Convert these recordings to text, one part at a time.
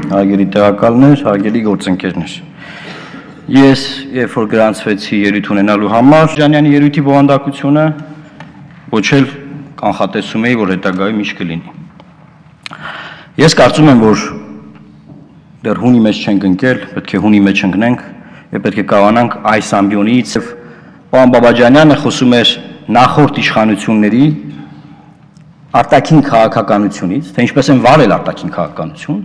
Հարգելի տեղակալներ, հարգելի գործընկերներ։ Ես երբ որ գրանցվեցի ելույթ ունենալու համար, Ջանյանի ելույթի բովանդակությունը ոչ էլ կանխատեսում էի, որ հետագայում ինչ կլինի։ Ես կարծում եմ, որ դեռ հունի մեջ չենք ընկել, պետք է հունի մեջ ընկնենք եւ պետք է կարողանանք այս ամբիոնից պարոն Բաբաջանյանը խոսում էր նախորդ իշխանությունների արտաքին քաղաքականությունից, թե ինչպես են վարել արտաքին քաղաքականություն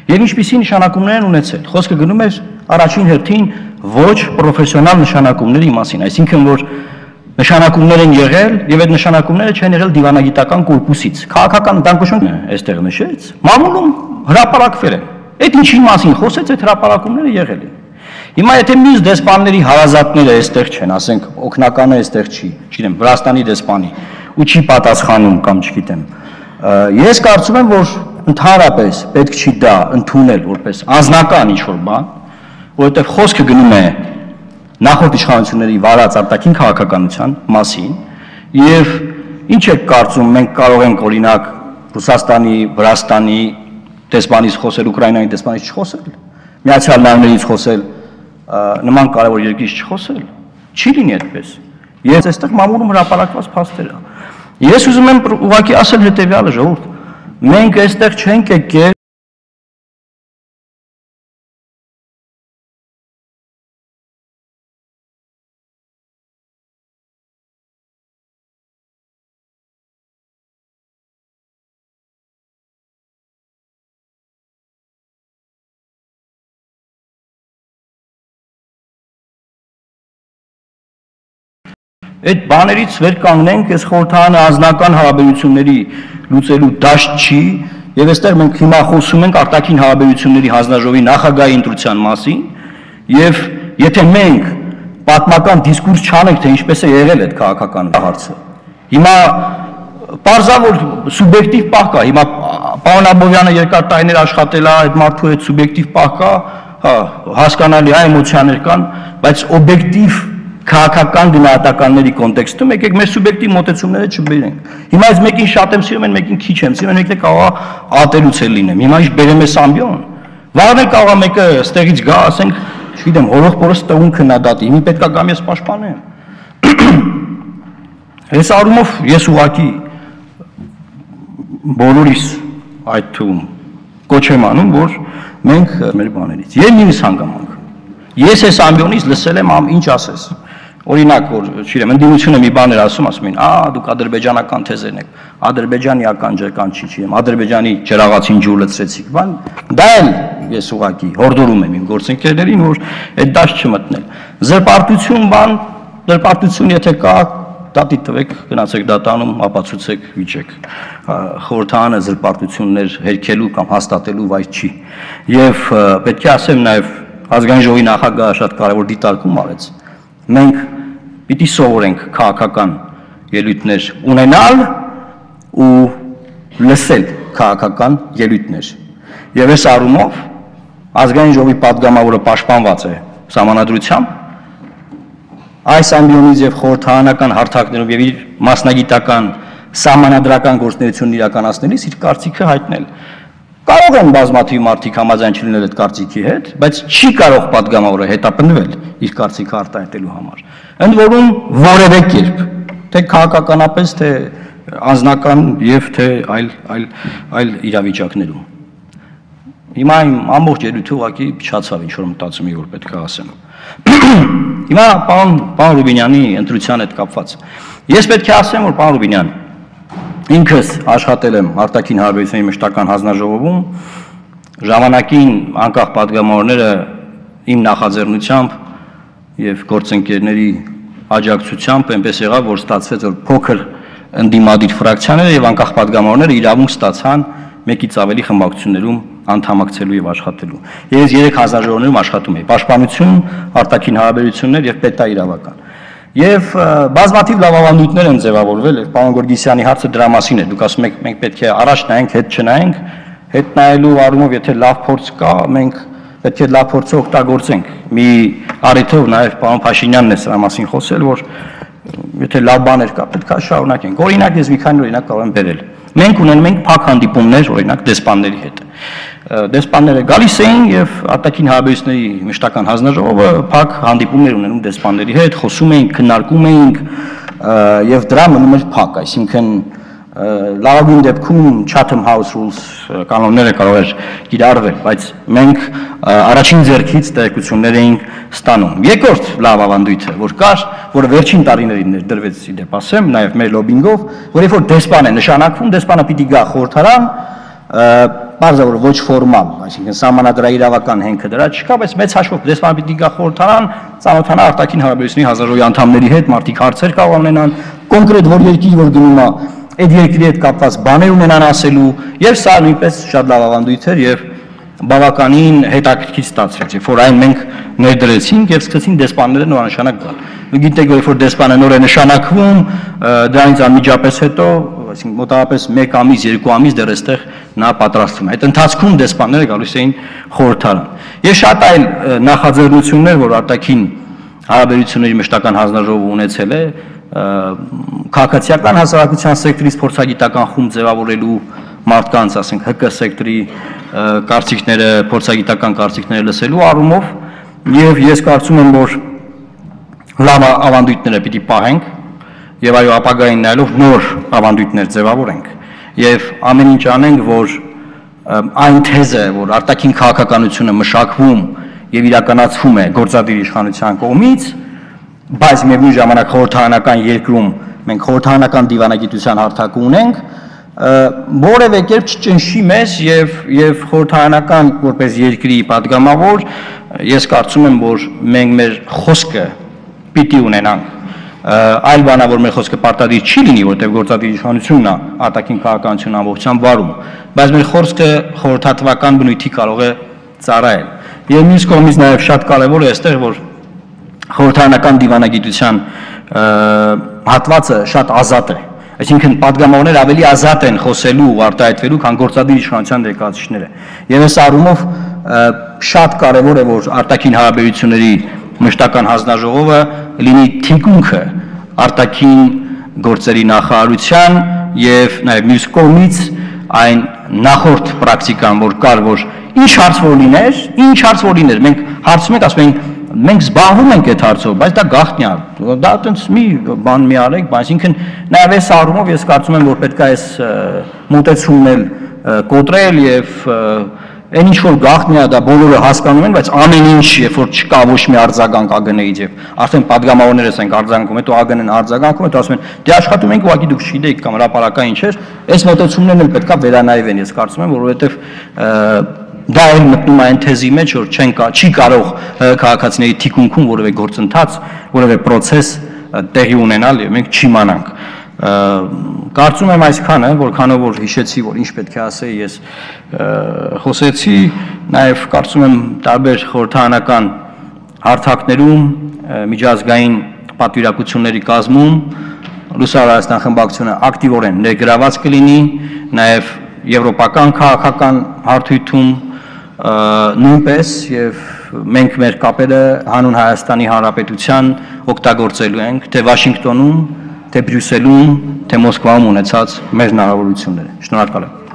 եւ ինչպիսի նշանակումներ են ունեցել։ Խոսքը գնում էր առաջին հերթին ոչ պրոֆեսիոնալ նշանակումների մասին, այսինքն որ նշանակումներ են եղել եւ այդ նշանակումները չեն եղել դիվանագիտական կորպուսից։ Քաղաքական դանկոշունն է այստեղ նշեց, մամուլում հրապարակվել են։ Այդ ինչի մասին խոսեց, այդ հրապարակումները եղել են։ Հիմա եթե մյուս դեսպանների հարազատները այստեղ չեն, ասենք օգնականը այստեղ չի, չգիտեմ, Վրաստանի դեսպանի ու չի պատասխանում կամ չգիտեմ։ Ես կարծում եմ, որ ընդհանրապես պետք չի դա ընդունել որպես անձնական ինչ-որ բան, որովհետև խոսքը գնում է նախորդ իշխանությունների վարած արտաքին քաղաքականության մասին, եւ ինչ եք կարծում, մենք կարող ենք օրինակ Ռուսաստանի, Վրաստանի դեսպանից խոսել, Ուկրաինայի դեսպանից չխոսել, Միացյալ Նահանգներից խոսել, նման կարևոր երկրից չխոսել, չի լինի այդպես։ Ես այստեղ մամուլում հրապարակված փաստեր եմ։ Ես ուզում եմ ուղղակի ասել հետևյալը, ժողովուրդ, մենք այստեղ չենք եկել այդ բաներից վեր կանգնենք, այս խորհրդարանը անձնական հարաբերությունների լուծելու դաշտ չի, եւ այստեղ մենք հիմա խոսում ենք արտաքին հարաբերությունների հանձնաժողովի նախագահի ընտրության մասին, եւ եթե մենք պատմական դիսկուրս չանենք, թե ինչպես է եղել այդ քաղաքական հարցը, հիմա պարզավոր սուբյեկտիվ պահ կա, հիմա պարոն Աբովյանը երկար տարիներ աշխատել է, այդ մարդու հետ սուբյեկտիվ պահ կա, հասկանալի է, էմոցիաներ կան, բայց օբյեկտիվ քաղաքական գնահատականների կոնտեքստում եկեք մեր սուբյեկտիվ մոտեցումները չբերենք։ Հիմա այս մեկին շատ եմ սիրում, մեկին քիչ եմ սիրում, մեկը կարող է ատելուց էլ լինեմ։ Հիմա ինչ բերեմ ես ամբիոն։ Վաղն կարող է մեկը ստեղից գա, ասենք, չգիտեմ, հորող-փորս տուն քննադատի, հիմա պետք է գամ ես պաշտպանեմ։ Այս առումով ես ուղղակի բոլորիս այդ թվում կոչ եմ անում, որ մենք մեր բաներից եւ նույնիսկ հանգամանք։ Ես այս ամբիոնից լսել եմ ինչ ասես։ Օրինակ, որ չգիտեմ, ընդդիմությունը մի բաներ ասում են, դուք ադրբեջանական թեզերն եք, ադրբեջանիական ջրական չի, չգիտեմ, ադրբեջանի ջրաղացին ջուր լցրեցիք, բան, դա էլ ես ուղղակի հորդորում եմ իմ գործընկերներին, որ այդ դաշտ չմտնել։ Զրպարտություն բան, զրպարտություն եթե կա, դատի տվեք, գնացեք դատանում, ապացուցեք, վիճեք։ Խորհրդարանը զրպարտություններ հերքելու կամ հաստատելու վայր չի։ Եվ պետք է ասեմ նաև ազգային ժողովի նախագահը շատ կարևոր դիտարկում արեց։ Մենք պիտի սովորենք քաղաքական ելույթներ ունենալ ու լսել քաղաքական ելույթներ։ Եվ այս առումով ազգային ժողովի падգամավորը պաշտպանված է սահմանադրությամբ, այս ամբիոնից եւ խորհրդարանական հարթակներով եւ իր մասնագիտական սահմանադրական գործունեությունն իրականացնելիս իր կարծիքը հայտնել։ Կարող են բազմաթիվ մարդիկ համաձայն չլինել այդ կարծիքի հետ, բայց չի կարող падգամավորը հետապնդվել իր կարծիքը արտահայտելու համար։ Ընդ որում որևէ կերպ, թե քաղաքականապես, թե անձնական եւ թե այլ իրավիճակներում։ Հիմա իմ ամբողջ ելույթը ուղղակի փչացավ, ինչ որ մտածում եմ, որ պետք է ասեմ։ Հիմա պարոն Ռուբինյանի ընտրության հետ կապված։ Ես պետք է ասեմ, որ պարոն Ռուբինյան, ինքս աշխատել եմ արտաքին հարաբերությունների մշտական հանձնաժողովում, ժամանակին անկախ падգամավորները իմ նախաձեռնությամբ եւ գործընկերների աջակցությամբ այնպես եղավ, որ ստացվեց, որ փոքր ընդդիմադիր ֆրակցիաները եւ անկախ падգամավորները իրավունք ստացան մեկից ավելի խմբակցություններում անդամակցելու եւ աշխատելու։ Ես 3 հանձնաժողովներում աշխատում էի՝ պաշտպանություն, արտաքին հարաբերություններ եւ պետաիրավական։ Եվ բազմաթիվ լավավանդույթներ են ձևավորվել, եւ պարոն Գորգիսյանի հարցը դրա մասին է։ Դուք ասում եք, մենք պետք է առաջ նայենք, հետ չնայենք, հետ նայելու առումով, եթե լավ փորձ կա, մենք պետք է լավ փորձը օգտագործենք։ Մի առիթով նաեւ պարոն Փաշինյանն է սրա մասին խոսել, որ եթե լավ բաներ կա, պետք է շարունակենք։ Օրինակ ես մի քանի օրինակ կարող եմ բերել։ Մենք ունենում ենք փակ հանդիպումներ, օրինակ դեսպանների հետ։ Դեսպանները գալիս էին եւ արտաքին հարաբերությունների մշտական հանձնաժողովը փակ հանդիպումներ ունենում դեսպանների հետ, խոսում էին, քննարկում էինք եւ դրա մնում էր փակ, այսինքն լավագույն դեպքում Chatham House Rules կանոնները կարող էր կիրառվել, բայց մենք առաջին ձեռքից տեղեկություններ էինք ստանում։ Երկրորդ լավ ավանդույթը, որ կար, որը վերջին տարիներին ներդրվեց իդեպ ասեմ, նաև մեր լոբինգով, որ երբ որ դեսպան է նշանակվում, դեսպանը պիտի գա խորհրդարան, բարձր ոչ ֆորմալ, այսինքն սահմանադրաիրավական հենքը դրա չկա, բայց մեծ հաշվով դեսպանը պիտի գա խորհրդարան, ծանոթանա արտաքին հարաբերությունների հանձնաժողովի անդամների հետ, մարդիկ հարցեր կարող ունենան, կոնկրետ որ երկիր որ գնում է այդ երկրի հետ կապված բաներ ունենան ասելու, եւ սա նույնպես շատ լավ ավանդույթ էր եւ բավականին հետաքրքիր ստացվեց, երբ որ այն մենք ներդրեցինք եւ սկսեցին դեսպանները նորանշանակ գալ։ Գիտեք, որ երբ որ դեսպանը նոր է նշանակվում, դրանից անմիջապես հետո, այսինքն մոտավորապես 1 ամիս, 2 ամիս դեռ այստեղ նա պատրաստվում է։ Այդ ընթացքում դեսպանները գալիս էին խորհրդարան։ Ես շատ այլ նախաձեռնություններ, որ արտաքին հարաբերությունների մշտական հանձնաժողովը ունեցել է, քաղաքացիական հասարակության սեկտորից փորձագիտական խումբ ձևավորելու մարդկանց, ասենք ՀԿ սեկտորի կարծիքները, փորձագիտական կարծիքները լսելու առումով եւ ես կարծում եմ, որ լավ ավանդույթները պիտի պահենք եւ այո ապագային նայելով նոր ավանդույթներ ձևավորենք եւ ամեն ինչ անենք, որ այն թեզը, որ արտաքին քաղաքականությունը մշակվում եւ իրականացվում է գործադիր իշխանության կողմից, բայց միևնույն ժամանակ խորհրդարանական երկրում մենք խորհրդարանական դիվանագիտության հարթակ ունենք, որևէ կերպ չճնշի մեզ եւ խորհրդարանական որպես երկրի պատգամավոր, ես կարծում եմ, որ մենք մեր խոսքը պիտի ունենանք, այլ բանա, որ մեր խոսքը պարտադիր չի լինի, որտեղ գործադիր իշխանությունն է արտաքին քաղաքականությունն ամբողջությամբ վարում, բայց մեր խոսքը խորհրդատվական բնույթի կարող է ծառայել։ Եվ մյուս կողմից նաև շատ կարևոր է այստեղ, որ խորհրդարանական դիվանագիտության հատվածը շատ ազատ է, այսինքն պատգամավորներ ավելի ազատ են խոսելու ու արտահայտվելու, քան գործադիր իշխանության ներկայացուցիչները։ Եվ այս առումով շատ կարևոր է, որ արտաքին հարաբերությունների մշտական հանձնաժողովը լինի թիկունքը արտաքին գործերի նախարարության եւ նաեւ մյուս կողմից այն նախորդ պրակտիկան, որ կար, որ ինչ հարց որ լիներ, մենք հարցում ենք, ասում ենք մենք զբաղվում ենք այդ հարցով, բայց դա գաղտնի է, դա այտենց մի բան մի արեք, այսինքն նաև այս առումով ես կարծում եմ, որ պետք է այս մոտեցումն էլ կոտրել եւ այն ինչ որ գաղտնի է, դա բոլորը հասկանում են, բայց ամեն ինչ, երբ որ չկա ոչ մի արձագանք ԱԳՆ-ից եւ արդեն պատգամավորներս են արձագանքում, հետո ԱԳՆ-ն արձագանքում, հետո ասում են դե աշխատում ենք, ուղղակի դուք չգիտեք կամ հրապարակային չէր, այս մոտեցումներն էլ պետքա վերանայվեն, ես կարծում եմ, որովհետեւ դա էլ մտնում է այն թեզի մեջ, որ չի կարող քաղաքացիների թիկունքում որևէ գործընթաց, որևէ process տեղի ունենալ եւ մենք չիմանանք։ Կարծում եմ այսքանը, որքանով որ հիշեցի, որ ինչ պետք է ասեի, ես խոսեցի, նաեւ կարծում եմ տարբեր խորհրդարանական հարթակներում, միջազգային պատվիրակությունների կազմում Լուսավոր Հայաստան խմբակցությունը ակտիվորեն ներգրաված կլինի, նաեւ եվրոպական քաղաքական հարթույթում նույնպես եւ մենք մեր կապերը հանուն Հայաստանի Հանրապետության օգտագործելու ենք թե Վաշինգտոնում, թե Բրյուսելում, թե Մոսկվայում ունեցած մեր հնարավորությունները։ Շնորհակալ եմ։